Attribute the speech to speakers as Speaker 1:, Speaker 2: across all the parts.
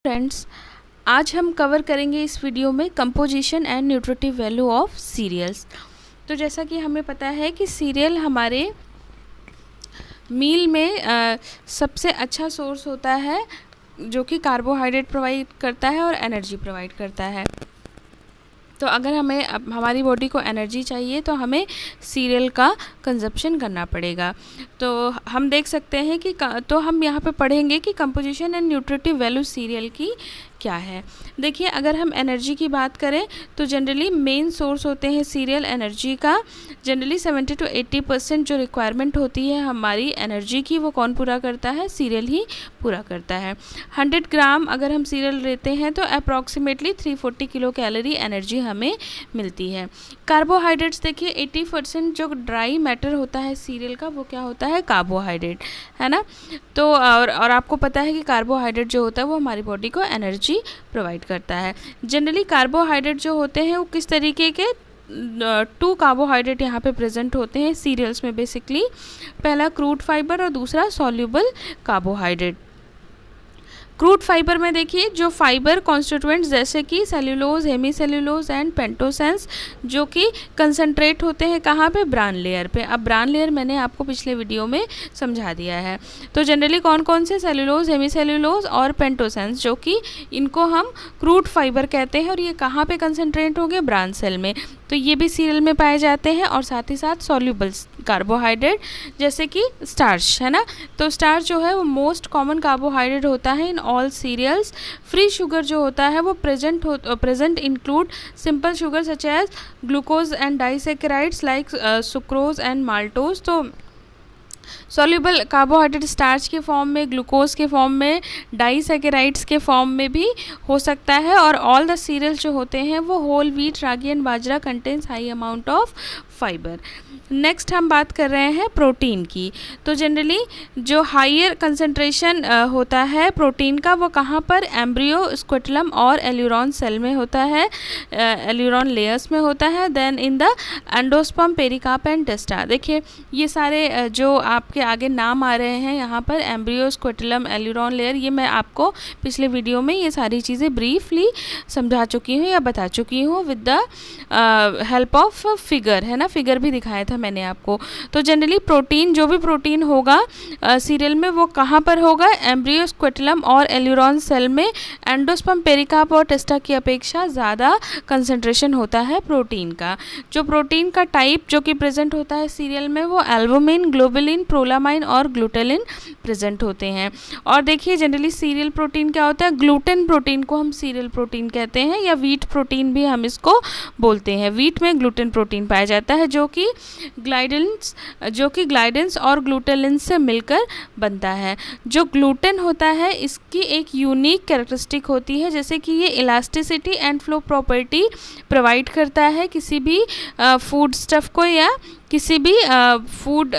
Speaker 1: Friends, आज हम cover करेंगे इस वीडियो में composition and nutritive value of cereals. तो जैसा कि हमें पता है कि सीरियल हमारे मील में सबसे अच्छा सोर्स होता है जो कि कार्बोहाइड्रेट प्रोवाइड करता है और एनर्जी प्रोवाइड करता है। तो अगर हमें हमारी बॉडी को एनर्जी चाहिए तो हमें सीरियल का कंजप्शन करना पड़ेगा। तो हम देख सकते हैं कि तो हम यहाँ पे पढ़ेंगे कि composition and nutritive value serial की क्या है। देखिए, अगर हम एनर्जी की बात करें तो जनरली मेन सोर्स होते हैं सीरियल एनर्जी का। जनरली 70 to 80% जो रिक्वायरमेंट होती है हमारी एनर्जी की, वो कौन पूरा करता है? सीरियल ही पूरा करता है। 100 ग्राम अगर हम सीरियल लेते हैं तो अप्रॉक्सीमेटली 340 किलो कैलोरी एनर्जी हमें मिलती है। कार्बोहाइड्रेट्स देखिए, 80% जो ड्राई मैटर होता है सीरियल का वो क्या होता है? कार्बोहाइड्रेट, है ना। तो और आपको पता है कि कार्बोहाइड्रेट जो होता है वो हमारी बॉडी को एनर्जी प्रोवाइड करता है। जनरली कार्बोहाइड्रेट जो होते हैं वो किस तरीके के 2 कार्बोहाइड्रेट यहाँ पे प्रेजेंट होते हैं सीरियल्स में बेसिकली। पहला क्रूड फाइबर और दूसरा सॉल्युबल कार्बोहाइड्रेट। क्रूड फाइबर में देखिए जो फाइबर कॉन्स्टिट्यूएंट्स जैसे कि सेल्यूलोज, हेमी सेल्यूलोज एंड पेंटोसेंस जो कि कंसंट्रेट होते हैं कहाँ पे? ब्रान लेयर पे। अब ब्रान लेयर मैंने आपको पिछले वीडियो में समझा दिया है। तो जनरली कौन कौन से? सेल्यूलोज, हेमी सेल्यूलोज और पेंटोसेंस, जो कि इनको हम क्रूड फाइबर कहते हैं और ये कहाँ पे कंसंट्रेट होंगे? ब्रान सेल में। तो ये भी सीरियल में पाए जाते हैं। और साथ ही साथ सॉल्युबल कार्बोहाइड्रेट जैसे कि स्टार्च, है ना। तो स्टार्च जो है वो मोस्ट कॉमन कार्बोहाइड्रेट होता है in all cereals. Free sugar जो होता है वो present include simple sugar such as glucose and disaccharides like sucrose and maltose. तो सॉल्युबल कार्बोहाइड्रेट स्टार्च के फॉर्म में, ग्लूकोज के फॉर्म में, डाइसेकेराइड्स के फॉर्म में भी हो सकता है। और ऑल द सीरियल्स जो होते हैं वो whole wheat, ragi and bajra contains high amount of fibre. Next हम बात कर रहे हैं प्रोटीन की। तो जनरली जो हायर कंसंट्रेशन होता है प्रोटीन का वो कहाँ पर? एम्ब्रियो, स्क्विटलम और एल्यूरॉन सेल में होता है, एल्यूरॉन लेयर्स में होता है। Then in the endosperm, pericarp and testa. देखिए ये सारे जो आपके आगे नाम आ रहे हैं यहाँ पर, एम्ब्रियो, स्क्विटलम, एल्यूरॉन लेयर, ये मैं आपको पिछले वीडियो में ये सारी चीज़ें ब्रीफली समझा चुकी हूँ या बता चुकी हूँ with the help of figure, है ना। फिगर भी दिखाया था मैंने आपको। तो जनरली प्रोटीन, जो भी प्रोटीन होगा सीरियल में वो कहाँ पर होगा? एम्ब्रियो, स्क्विटलम और एल्यूरॉन सेल में। एंडोस्पर्म, पेरिकार्प और टेस्टा की अपेक्षा ज़्यादा कंसंट्रेशन होता है प्रोटीन का। जो प्रोटीन का टाइप जो कि प्रेजेंट होता है सीरियल में वो एल्बुमिन, ग्लोबुलिन, प्रोलामाइन और ग्लूटेलिन प्रेजेंट होते हैं। और देखिए जनरली सीरियल प्रोटीन क्या होता है? ग्लूटेन प्रोटीन को हम सीरियल प्रोटीन कहते हैं या व्हीट प्रोटीन भी हम इसको बोलते हैं। व्हीट में ग्लूटेन प्रोटीन पाया जाता है जो कि ग्लाइडेंस और ग्लूटेलिन से मिलकर बनता है। जो ग्लूटेन होता है इसकी एक यूनिक कैरेक्टरिस्टिक होती है, जैसे कि ये elasticity and flow property provide करता है किसी भी फूड स्टफ को या किसी भी फूड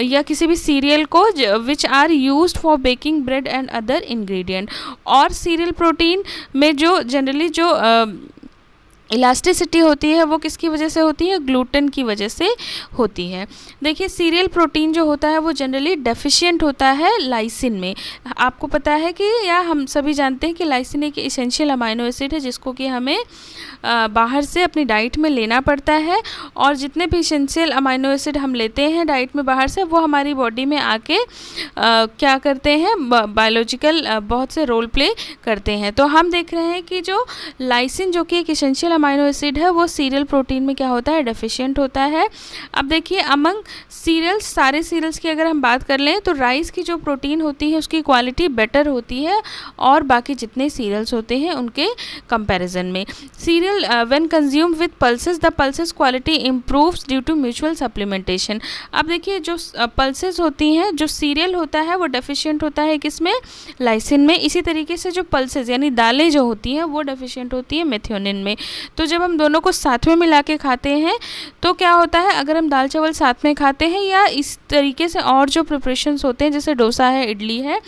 Speaker 1: या किसी भी सीरियल को which are used for baking bread and other ingredient. और सीरियल प्रोटीन में जो जनरली जो इलास्टिसिटी होती है वो किसकी वजह से होती है? ग्लूटेन की वजह से होती है। देखिए सीरियल प्रोटीन जो होता है वो जनरली डेफिशिएंट होता है लाइसिन में। आपको पता है कि, या हम सभी जानते हैं कि लाइसिन एक एसेंशियल अमाइनो एसिड है जिसको कि हमें बाहर से अपनी डाइट में लेना पड़ता है। और जितने भी एसेंशियल अमाइनो एसिड हम लेते हैं डाइट में बाहर से, वो हमारी बॉडी में आके क्या करते हैं? बायोलॉजिकल बहुत से रोल प्ले करते हैं। तो हम देख रहे हैं कि जो लाइसिन जो कि एक एसेंशियल अमाइनो एसिड है वो सीरियल प्रोटीन में क्या होता है? डेफिशिएंट होता है। अब देखिए अमंग सीरियल्स, सारे सीरियल्स की अगर हम बात कर लें तो राइस की जो प्रोटीन होती है उसकी क्वालिटी बेटर होती है और बाकी जितने सीरियल्स होते हैं उनके कंपैरिजन में। Cereal when consumed with pulses, the pulses quality improves due to mutual supplementation. अब देखिए जो पल्सेस होती हैं, जो सीरियल होता है वो डेफिशिएंट होता है किसमें? लाइसिन में। इसी तरीके से जो पल्सेस यानी दालें जो होती हैं वो डेफिशिएंट होती है मेथियोनिन में। तो जब हम दोनों को साथ में मिला के खाते हैं तो क्या होता है, अगर हम दाल चावल साथ में खाते हैं या इस तरीके से और जो प्रिपरेशंस होते हैं जैसे डोसा है, इडली है,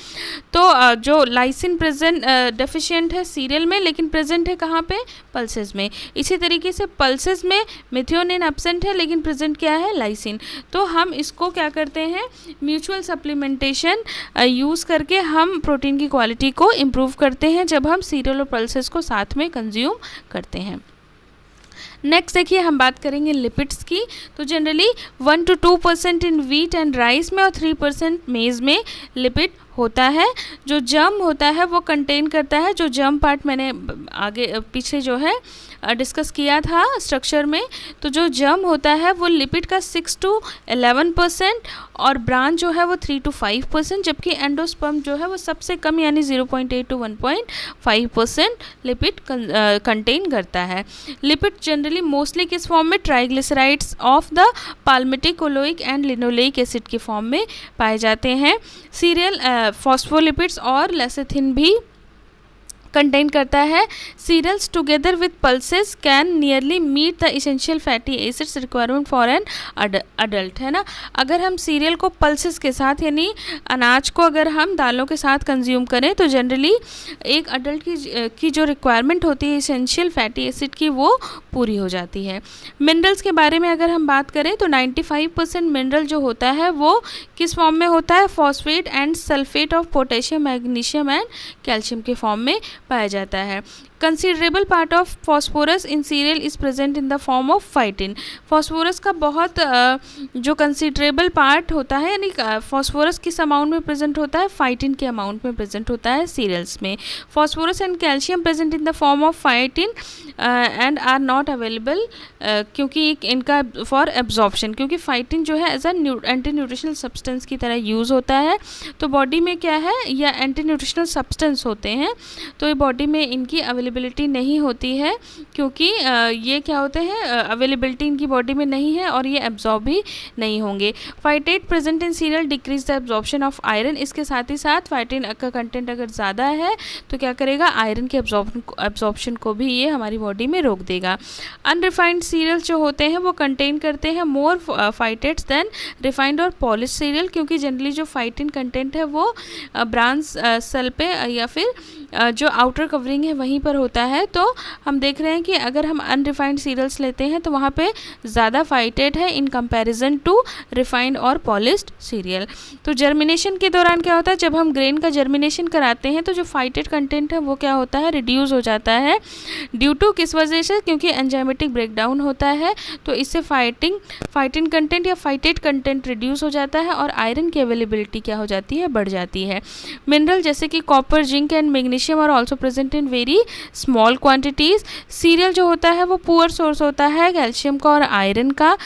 Speaker 1: तो जो लाइसिन प्रेजेंट डेफिशिएंट है सीरियल में, लेकिन प्रेजेंट है कहाँ पे, पल्सेस में। इसी तरीके से पल्सेस में मेथियोनिन एब्सेंट है लेकिन प्रेजेंट क्या है, लाइसिन। तो हम इसको क्या करते हैं, म्यूचुअल सप्लीमेंटेशन यूज़ करके हम प्रोटीन की क्वालिटी को इम्प्रूव करते हैं जब हम सीरियल और पल्सेस को साथ में कंज्यूम करते हैं। नेक्स्ट देखिए हम बात करेंगे लिपिड्स की। तो generally 1 to 2% in wheat and rice में और 3% मेज़ में लिपिड होता है। जो जर्म होता है वो कंटेन करता है, जो जर्म पार्ट मैंने आगे पीछे जो है डिस्कस किया था स्ट्रक्चर में, तो जो जर्म होता है वो लिपिड का 6 to 11% और ब्रांच जो है वो 3 to 5%, जबकि एंडोस्पर्म जो है वो सबसे कम यानी 0.8 to 1.5% लिपिड कंटेन करता है। लिपिड जनरली मोस्टली किस फॉर्म में, triglycerides of the palmitic, oleic and linoleic acid के फॉर्म में पाए जाते हैं। सीरियल फॉस्फोलिपिड्स और लेसिथिन भी कंटेन करता है। Cereals together with pulses can nearly meet the essential fatty acids requirement for an adult, है ना। अगर हम सीरियल को पल्सेस के साथ यानी अनाज को अगर हम दालों के साथ कंज्यूम करें तो जनरली एक अडल्ट की जो रिक्वायरमेंट होती है इसेंशियल फैटी एसिड की वो पूरी हो जाती है। मिनरल्स के बारे में अगर हम बात करें तो 95% मिनरल जो होता है वो किस फॉर्म में होता है, phosphate and sulphate of potassium, magnesium and calcium के फॉर्म में पाया जाता है। Considerable part of phosphorus in serial is present in the form of phytin. Phosphorus का बहुत जो कंसिडरेबल पार्ट होता है यानी फॉस्फोरस किस अमाउंट में प्रेजेंट होता है, फाइटिन के अमाउंट में प्रेजेंट होता है सीरियल्स में। Phosphorus and calcium present in the form of phytin and are not available क्योंकि इनका फॉर एब्जॉर्प्शन, क्योंकि फाइटिन जो है as a anti nutritional substance की तरह यूज़ होता है। तो बॉडी में क्या है, या एंटी न्यूट्रिशनल सब्सटेंस होते हैं, तो ये बॉडी में इनकी अवेलेबिलिटी नहीं होती है क्योंकि ये क्या होते हैं, अवेलेबिलिटी इनकी बॉडी में नहीं है और ये एब्जॉर्ब भी नहीं होंगे। Phytate present in serial decrease the absorption of iron. इसके साथ ही साथ फाइटिन का कंटेंट अगर ज़्यादा है तो क्या करेगा, आयरन के एब्जॉर्प्शन को भी ये हमारी बॉडी में रोक देगा। अनरिफाइंड सीरियल्स जो होते हैं वो कंटेन करते हैं मोर फाइटेट्स देन रिफाइंड और पॉलिश सीरियल, क्योंकि जनरली जो फाइटिन कंटेंट है वो ब्रांच सेल पे या फिर जो आउटर कवरिंग है वहीं पर होता है। तो हम देख रहे हैं कि अगर हम अनरिफाइंड सीरियल्स लेते हैं तो वहाँ पे ज़्यादा फाइटेट है इन कंपैरिजन टू रिफाइंड और पॉलिश्ड सीरियल। तो जर्मिनेशन के दौरान क्या होता है, जब हम ग्रेन का जर्मिनेशन कराते हैं तो जो फाइटेट कंटेंट है वो क्या होता है, रिड्यूस हो जाता है। ड्यू टू किस वजह से, क्योंकि एंजाइमेटिक ब्रेकडाउन होता है, तो इससे फाइटिन कंटेंट या फाइटेट कंटेंट रिड्यूस हो जाता है और आयरन की अवेलेबिलिटी क्या हो जाती है, बढ़ जाती है। मिनरल जैसे कि copper, zinc and magnesium are also present in very small quantities. Cereal जो होता है वो पुअर सोर्स होता है कैल्शियम का और आयरन का,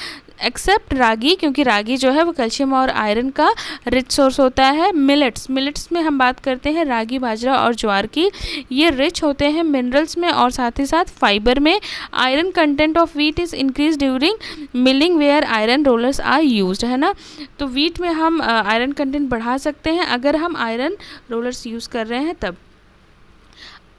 Speaker 1: एक्सेप्ट रागी, क्योंकि रागी जो है वो कैल्शियम और आयरन का रिच सोर्स होता है। मिलेट्स में हम बात करते हैं रागी, बाजरा और ज्वार की, ये रिच होते हैं मिनरल्स में और साथ ही साथ फाइबर में। Iron content of wheat is increase during milling where iron rollers are used, है ना। तो वीट में हम आयरन कंटेंट बढ़ा सकते हैं अगर हम आयरन रोलर्स यूज़ कर रहे हैं तब।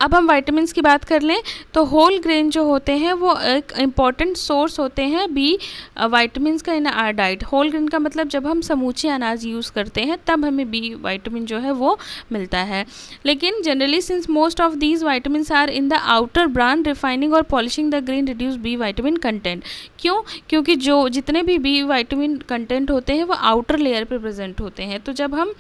Speaker 1: अब हम वाइटामिन्स की बात कर लें तो होल ग्रेन जो होते हैं वो एक इम्पॉर्टेंट सोर्स होते हैं बी वाइटामिन्स का in our diet. Whole grain का मतलब जब हम समूचे अनाज यूज़ करते हैं तब हमें बी वाइटामिन जो है वो मिलता है। लेकिन generally since most of these vitamins are in the outer branch, refining और polishing the grain reduce B vitamin content. क्यों? क्योंकि जो जितने भी बी वाइटामिन कंटेंट होते हैं वो आउटर लेयर पर प्रेजेंट होते हैं। तो जब हम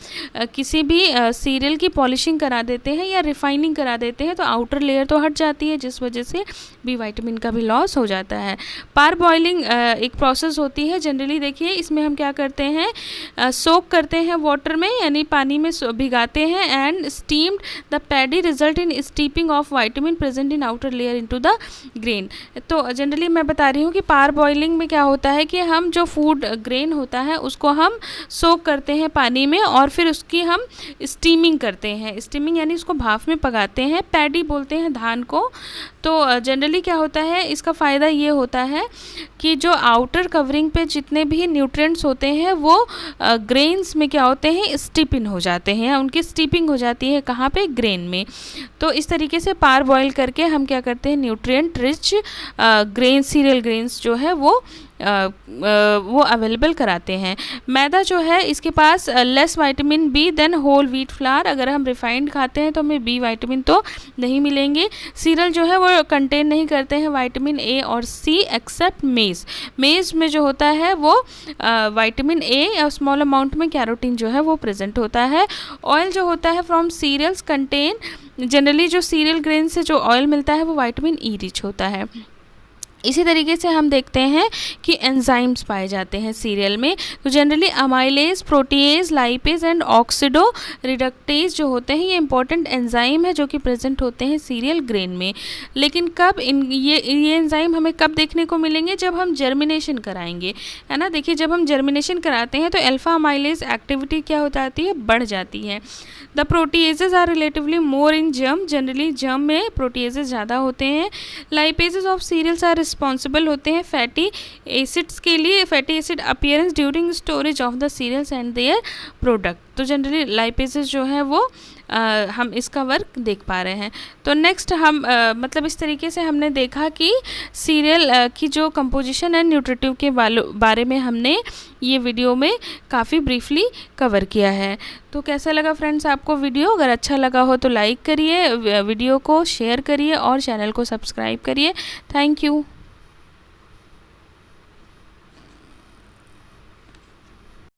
Speaker 1: किसी भी सीरियल की पॉलिशिंग करा देते हैं या रिफाइनिंग करा देते हैं तो आउटर लेयर तो हट जाती है, जिस वजह से बी विटामिन का भी लॉस हो जाता है। पार बॉइलिंग एक प्रोसेस होती है। जनरली देखिए इसमें हम क्या करते हैं, सोक करते हैं वाटर में यानी पानी में भिगाते हैं and steamed the paddy result in steeping of vitamin present in outer layer into the grain. तो जनरली मैं बता रही हूँ कि पार बॉइलिंग में क्या होता है कि हम जो फूड ग्रेन होता है उसको हम सोक करते हैं पानी में और फिर उसकी हम स्टीमिंग करते हैं। स्टीमिंग यानी उसको भाप में पकाते हैं पैडी बोलते हैं धान को। तो जनरली क्या होता है, इसका फ़ायदा ये होता है कि जो आउटर कवरिंग पे जितने भी न्यूट्रिएंट्स होते हैं वो ग्रेन्स में क्या होते हैं, स्टीप इन हो जाते हैं, उनकी स्टीपिंग हो जाती है कहाँ पे, ग्रेन में। तो इस तरीके से पार बॉयल करके हम क्या करते हैं, nutrient rich grain, serial grains जो है वो अवेलेबल कराते हैं। मैदा जो है इसके पास less vitamin B than whole wheat flour. अगर हम रिफाइंड खाते हैं तो हमें बी विटामिन तो नहीं मिलेंगे। सीरियल जो है वो कंटेन नहीं करते हैं विटामिन ए और सी एक्सेप्ट मेज़। मेज़ में जो होता है वो विटामिन ए और स्मॉल अमाउंट में कैरोटीन जो है वो प्रेजेंट होता है। ऑयल जो होता है फ्रॉम सीरियल्स कंटेन, जनरली जो सीरियल ग्रेन से जो ऑयल मिलता है वो विटामिन ई रिच होता है। इसी तरीके से हम देखते हैं कि एंजाइम्स पाए जाते हैं सीरियल में। तो generally amylase, protease, lipase and oxido reductase जो होते हैं ये इंपॉर्टेंट एंजाइम है जो कि प्रेजेंट होते हैं सीरियल ग्रेन में। लेकिन कब ये एंजाइम हमें कब देखने को मिलेंगे, जब हम जर्मिनेशन कराएंगे, है ना। देखिए जब हम जर्मिनेशन कराते हैं तो अल्फा अमाइलेज एक्टिविटी क्या हो जाती है, बढ़ जाती है। The proteases are relatively more in germ, generally germ में प्रोटीएजेज ज़्यादा होते हैं। Lipases of cereals are responsible होते हैं फैटी एसिड्स के लिए, fatty acid appearance during storage of the cereals and their product. तो जनरली लाइपेजेस जो है वो हम इसका वर्क देख पा रहे हैं। तो नेक्स्ट हम मतलब इस तरीके से हमने देखा कि सीरियल की जो कंपोजिशन एंड न्यूट्रिटिव के बारे में हमने ये वीडियो में काफ़ी ब्रीफली कवर किया है। तो कैसा लगा फ्रेंड्स आपको वीडियो? अगर अच्छा लगा हो तो लाइक करिए, वीडियो को शेयर करिए और चैनल को सब्सक्राइब करिए। Thank you.